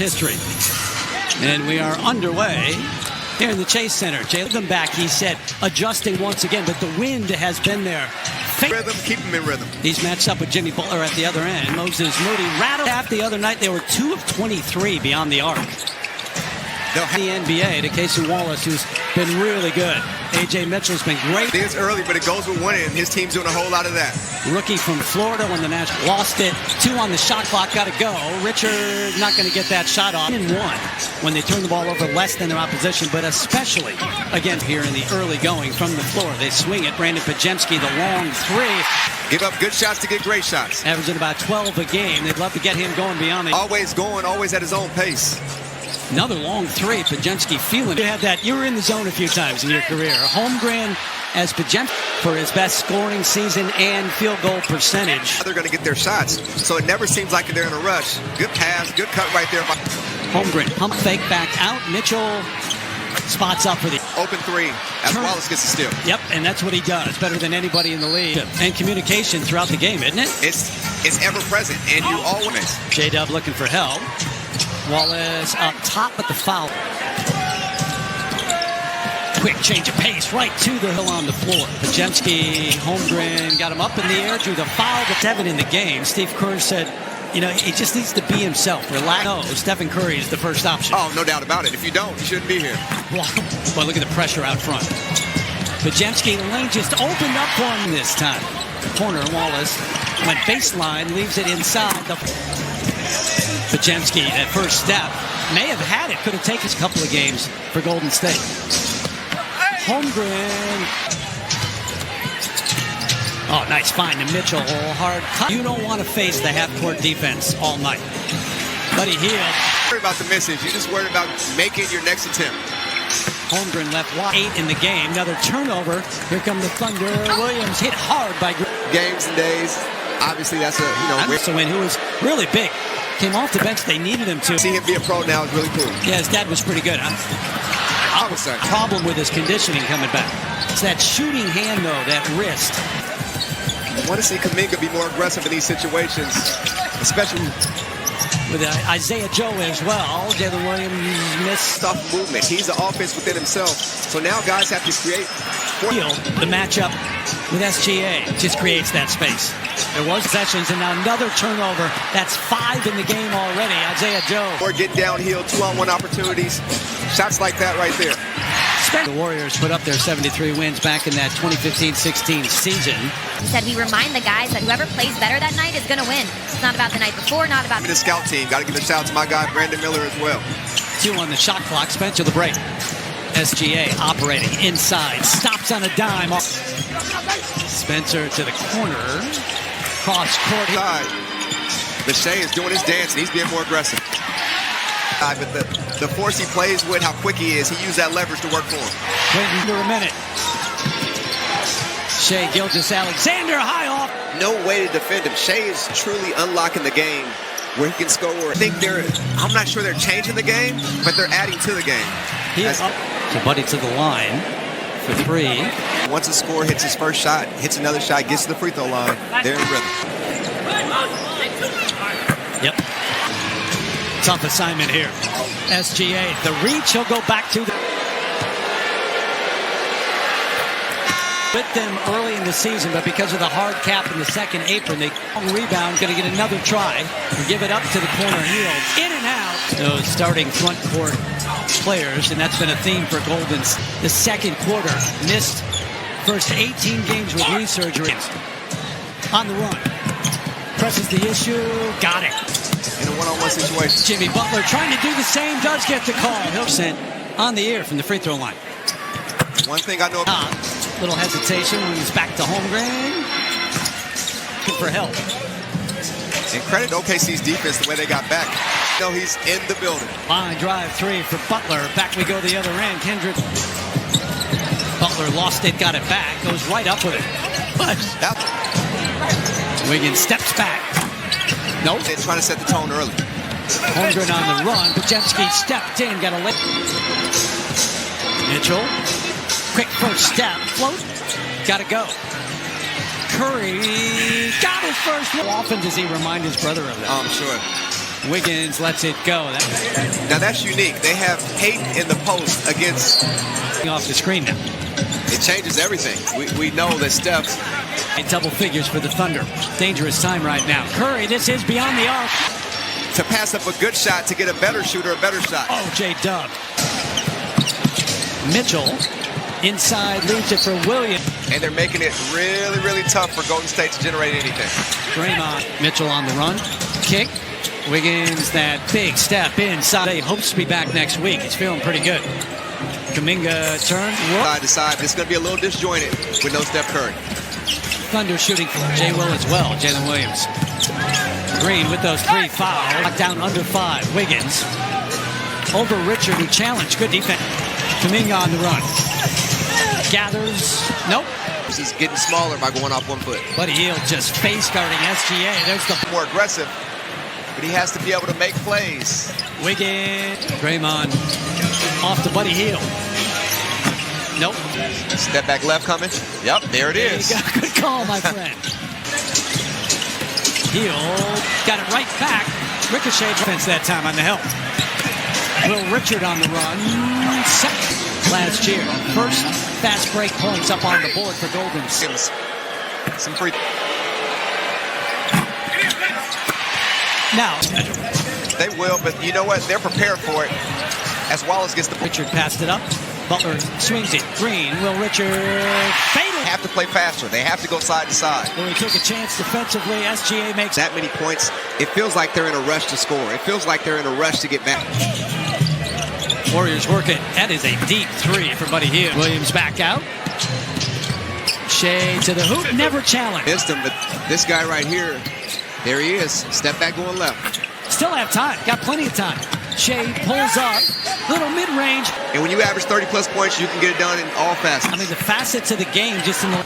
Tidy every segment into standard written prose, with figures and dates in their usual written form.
history. And we are underway here in the Chase Center. Jalen back, he said, adjusting once again, but the wind has been there. Rhythm, keep him in rhythm. He's matched up with Jimmy Butler at the other end. Moses Moody rattled half the other night. They were 2 of 23 beyond the arc. The NBA to Casey Wallace, who's been really good. A.J. Mitchell's been great. It is early, but it goes with winning. His team's doing a whole lot of that. Rookie from Florida when the Nationals lost it. 2 on the shot clock, got to go. Richard not going to get that shot off. In 1 when they turn the ball over less than their opposition, but especially, again, here in the early going from the floor. They swing it. Brandon Podziemski, the long 3. Give up good shots to get great shots. Averaging about 12 a game. They'd love to get him going beyond the... Always going, always at his own pace. Another long 3, Podziemski feeling. You had that. You were in the zone a few times in your career. Holmgren as Podziemski for his best scoring season and field goal percentage. They're going to get their shots, so it never seems like they're in a rush. Good pass, good cut right there. Holmgren, pump fake back out. Mitchell spots up for the open 3 as Wallace gets the steal. Yep, and that's what he does. Better than anybody in the league. And communication throughout the game, isn't it? It's ever present, and you always. J-Dub looking for help. Wallace up top at the foul. Quick change of pace right to the hill on the floor. Podziemski, Holmgren got him up in the air, drew the foul. But 7 in the game. Steve Kerr said, you know, he just needs to be himself. Relax. No, Stephen Curry is the first option. Oh, no doubt about it. If you don't, you shouldn't be here. Well, look at the pressure out front. Podziemski, the lane just opened up for him this time. Corner, Wallace went baseline, leaves it inside. Podziemski, that first step, may have had it. Could have taken a couple of games for Golden State. Holmgren. Oh, nice find to Mitchell. Hard cut. You don't want to face the half-court defense all night. Buddy Hield. Worry about the misses. You're just worried about making your next attempt. Holmgren left wide. 8 in the game. Another turnover. Here come the Thunder. Williams hit hard by games and days. Obviously, that's a So who was really big. Came off the bench. They needed him to. See him be a pro now is really cool. Yeah, his dad was pretty good. I would say. Problem with his conditioning coming back. It's that shooting hand, though, that wrist. I want to see Kuminga be more aggressive in these situations, especially with Isaiah Joe as well. Jalen Williams missed stuff movement. He's the offense within himself. So now guys have to create. The matchup with SGA just creates that space. There was possessions and now another turnover. That's 5 in the game already. Isaiah Joe. Or getting downhill, 2-on-1 opportunities. Shots like that right there. The Warriors put up their 73 wins back in that 2015-16 season. He said we remind the guys that whoever plays better that night is going to win. It's not about the night before, not about the scout team. Got to give a shout out to my guy, Brandon Miller, as well. 2 on the shot clock. Spencer the break. SGA operating inside. Stops on a dime. Spencer to the corner. Cross court. Shai is doing his dance, and he's being more aggressive. But the force he plays with, how quick he is, he used that leverage to work for him. Waiting for a minute. Shai Gilgeous-Alexander high off. No way to defend him. Shai is truly unlocking the game where he can score. I'm not sure they're changing the game, but they're adding to the game. He is up. So Buddy to the line for 3. Once a scorer hits his first shot, hits another shot, gets to the free throw line, they're in rhythm. Yep. Tough assignment here. SGA, the reach, he'll go back to the... With them early in the season, but because of the hard cap in the second apron, they rebound, going to get another try. And give it up to the corner. Hield in and out. Those starting front court players, and that's been a theme for Golden's. The second quarter, missed first 18 games with knee surgery. On the run. Presses the issue, got it. In a one-on-one situation. Jimmy Butler trying to do the same, does get the call. Hilton on the air from the free throw line. One thing I know. Little hesitation when he's back to Holmgren. Looking for help. And credit OKC's defense the way they got back. You know he's in the building. Line drive 3 for Butler. Back we go the other end. Kendrick. Butler lost it, got it back. Goes right up with it. But Wiggins steps back. Nope. They're trying to set the tone early. Holmgren on the run. Podziemski stepped in. Got a lick. Mitchell. Quick first step. Float. Got to go. Curry got his first. How often does he remind his brother of that? I'm sure. Wiggins lets it go. Now that's unique. They have Payton in the post against. Off the screen now. It changes everything. We know that Steph. In double figures for the Thunder. Dangerous time right now. Curry, this is beyond the arc. To pass up a good shot to get a better shooter, a better shot. Oh, J-Dub. Mitchell inside leaves it for Williams. And they're making it really, really tough for Golden State to generate anything. Draymond. Mitchell on the run. Kick. Wiggins, that big step inside. He hopes to be back next week. He's feeling pretty good. Kuminga turn. Side to side. It's going to be a little disjointed with no Steph Curry. Thunder shooting for J. Will as well. Jalen Williams. Green with those 3 fouls. Locked down under 5. Wiggins. Over Richard, who challenged. Good defense. Kuminga on the run. Gathers. Nope. This is getting smaller by going off 1 foot. Buddy Hield just face guarding SGA. There's the More aggressive, but he has to be able to make plays. Wiggins. Draymond off to Buddy Hield. Nope. Step back left coming. Yep, there it is. Good call, my friend. Hield got it right back. Ricochet defense that time on the help. Will Richard on the run. Second last year. First fast break points up on the board for Golden State. Some free. Now. They will, but you know what? They're prepared for it. As Wallace gets the. Richard passed it up. Butler swings it. Green. Will Richard. Fatal. They have to play faster. They have to go side to side. Well, he took a chance defensively. SGA makes that many points. It feels like they're in a rush to score. It feels like they're in a rush to get back. Warriors working. That is a deep 3 for Buddy Hield. Williams back out. Shea to the hoop. Never challenged. Missed him, but this guy right here, there he is. Step back going left. Still have time. Got plenty of time. Shea pulls up. Little mid-range. And when you average 30-plus points, you can get it done in all facets. I mean, the facets of the game just in the...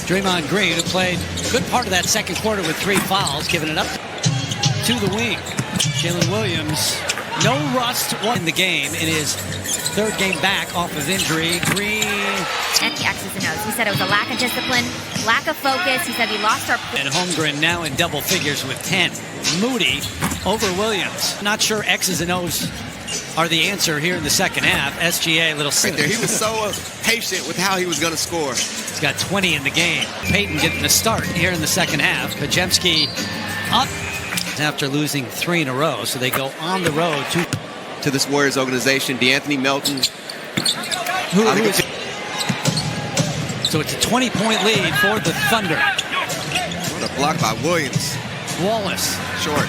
Draymond Green, who played a good part of that second quarter with 3 fouls, giving it up to the wing. Jalen Williams, no rust in the game in his 3rd game back off of injury. Green. And the X's and O's. He said it was a lack of discipline, lack of focus. He said we lost our... And Holmgren now in double figures with 10. Moody over Williams. Not sure X's and O's are the answer here in the second half. SGA, a little right there. He was so patient with how he was going to score. He's got 20 in the game. Payton getting the start here in the second half. Podziemski up after losing 3 in a row. So they go on the road to this Warriors organization. DeAnthony Melton. So it's a 20-point lead for the Thunder. What a block by Williams. Wallace. Short.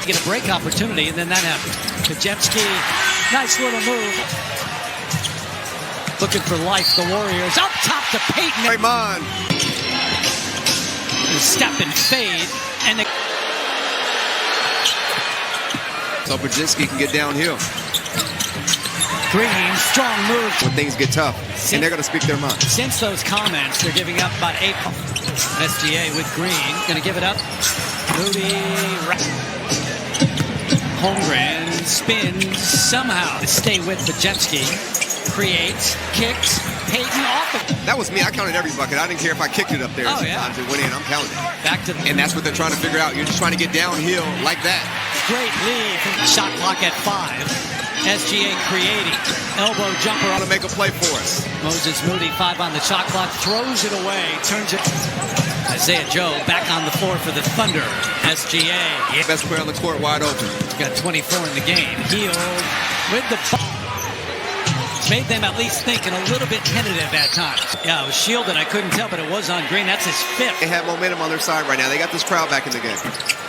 Get a break opportunity, and then that happens. Podziemski, nice little move. Looking for life, the Warriors. Up top to Payton. Draymond. Step and fade. And so Podziemski can get downhill. Green, strong move. When things get tough, and they're going to speak their mind. Since those comments, they're giving up about 8. SGA with Green. Going to give it up. Moody. Holmgren spins somehow to stay with Podziemski. Creates, kicks, Payton off it. That was me. I counted every bucket. I didn't care if I kicked it up there. Oh, yeah. Sometimes it went in. I'm counting it. Back to and that's what they're trying to figure out. You're just trying to get downhill like that. Great lead from the shot clock at 5. SGA creating. Elbow jumper. To make a play for us. Moses Moody, 5 on the shot clock. Throws it away. Turns it. Isaiah Joe back on the floor for the Thunder. SGA. Yeah. Best player on the court wide open. He's got 24 in the game. Hield with the ball. Made them at least thinking a little bit tentative at times. Yeah, it was shielded. I couldn't tell, but it was on Green. That's his 5th. They have momentum on their side right now. They got this crowd back in the game.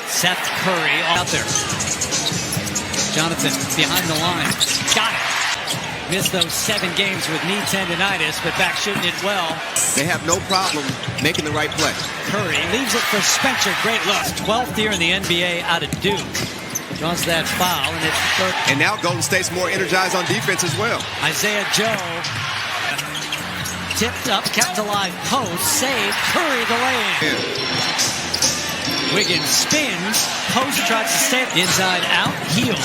Seth Curry out there. Jonathan behind the line. Got it. Missed those 7 games with knee tendonitis, but back shooting it well. They have no problem making the right play. Curry leaves it for Spencer. Great look. 12th year in the NBA out of Duke. Draws that foul, and it's third. And now Golden State's more energized on defense as well. Isaiah Joe tipped up, kept alive, post, saved, Curry the lay-in. Yeah. Wiggins spins, post tries to stay inside out, Hield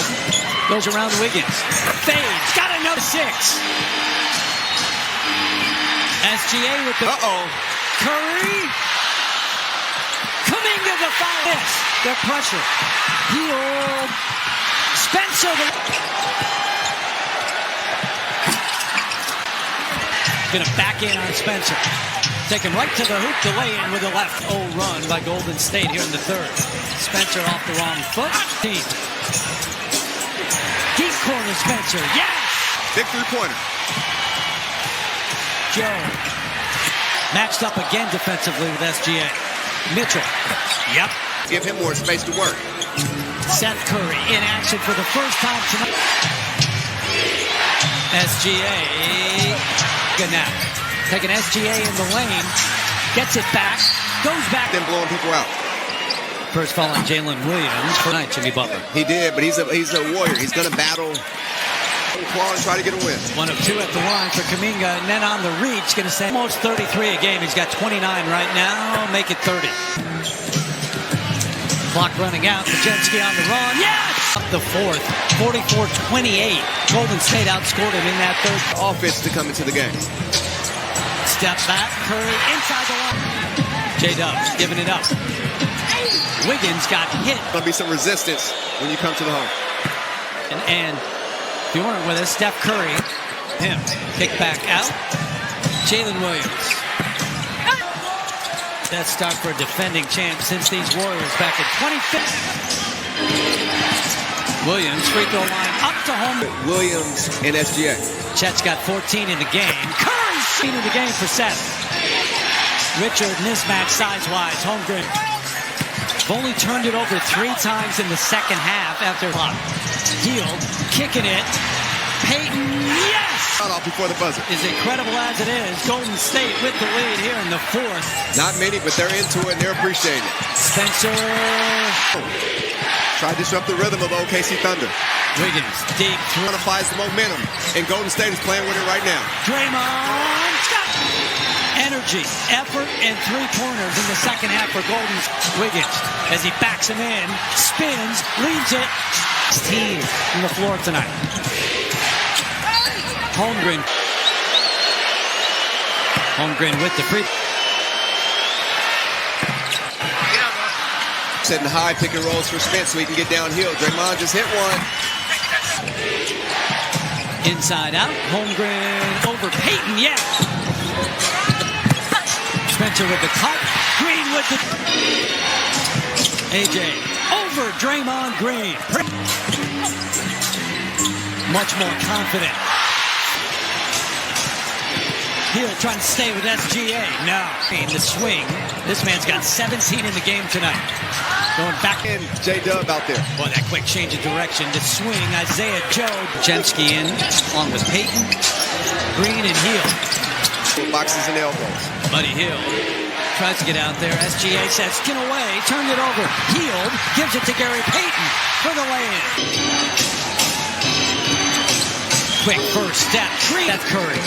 goes around Wiggins, fades, got another 6. SGA with the Curry. Could Kuminga the foul. Yes, their pressure. Hield. Spencer. Gonna back in on Spencer. Taken right to the hoop to lay in with the left. Oh, run by Golden State here in the third. Spencer off the wrong foot. Deep corner Spencer. Yes! Big three-pointer. Joe. Matched up again defensively with SGA. Mitchell. Yep. Give him more space to work. Seth Curry in action for the first time tonight. SGA. Good now. Taking SGA in the lane. Gets it back. Goes back. Then blowing people out. First foul on Jalen Williams for tonight, Jimmy Butler. He did, but he's a warrior. He's going to battle, claw, and try to get a win. 1 of 2 at the line for Kuminga, and then on the reach, going to say almost 33 a game. He's got 29 right now. Make it 30. Clock running out. Pajensky on the run. Yes! Up the fourth. 44-28. Golden State outscored him in that third. Offense to come into the game. Step back. Curry inside the line. J-Dub giving it up. Wiggins got hit. There'll be some resistance when you come to the home. And if you weren't with us, Steph Curry, him, kick back out. Jalen Williams. That start for a defending champ since these Warriors back in 2015. Williams, free throw line up to home. Williams and SGA. Chet's got 14 in the game. Curry's seen in the game for 7. Richard mismatch size-wise. Holmgren. Only turned it over 3 times in the second half after Hield kicking it. Payton, yes! Shot off before the buzzer. As incredible as it is, Golden State with the lead here in the fourth. Not many, but they're into it and they're appreciating it. Spencer. Try to disrupt the rhythm of the OKC Thunder. Wiggins, deep through. Quantifies the momentum, and Golden State is playing with it right now. Draymond, Scott. Energy, effort, and 3-pointers in the second half for Golden. Wiggins, as he backs him in, spins, leads it. Team on the floor tonight. Holmgren. Holmgren with the free. Setting high pick and rolls for Spence so he can get downhill. Draymond just hit one. Inside out. Holmgren over Payton. Yeah. Spencer with the cut. Green with the... AJ over Draymond Green. Much more confident. Hill trying to stay with SGA. No. In the swing. This man's got 17 in the game tonight. Going back in. J-Dub out there. Boy, that quick change of direction. The swing. Isaiah Joe. Pajensky in along with Payton. Green and Hill. Boxes and elbows. Buddy Hill tries to get out there. SGA says, get away. Turned it over. Hield gives it to Gary Payton for the lay-in. Quick first step. Seth Curry.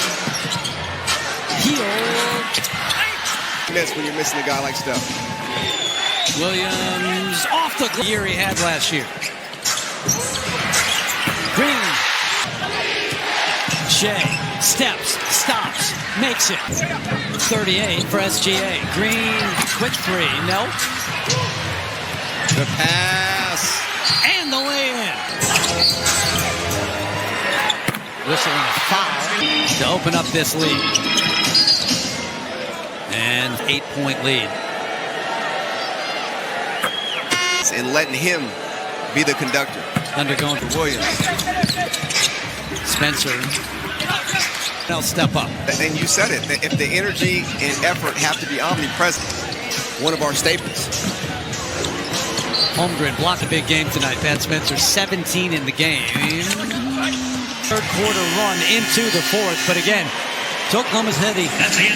Hield. Miss when you're missing a guy like Steph. Williams off the year he had last year. Green. Shea steps, stops, makes it. 38 for SGA. Green, quick 3, no. The pass. And the lay-in. Whistling a foul to open up this lead. And 8-point lead. And letting him be the conductor. Undergoing for Williams. Spencer. They'll step up. And you said it. If the energy and effort have to be omnipresent, one of our staples. Holmgren blocked a big game tonight. Pat Spencer, 17 in the game. Third quarter run into the fourth. But again, Oklahoma's heavy. That's the end.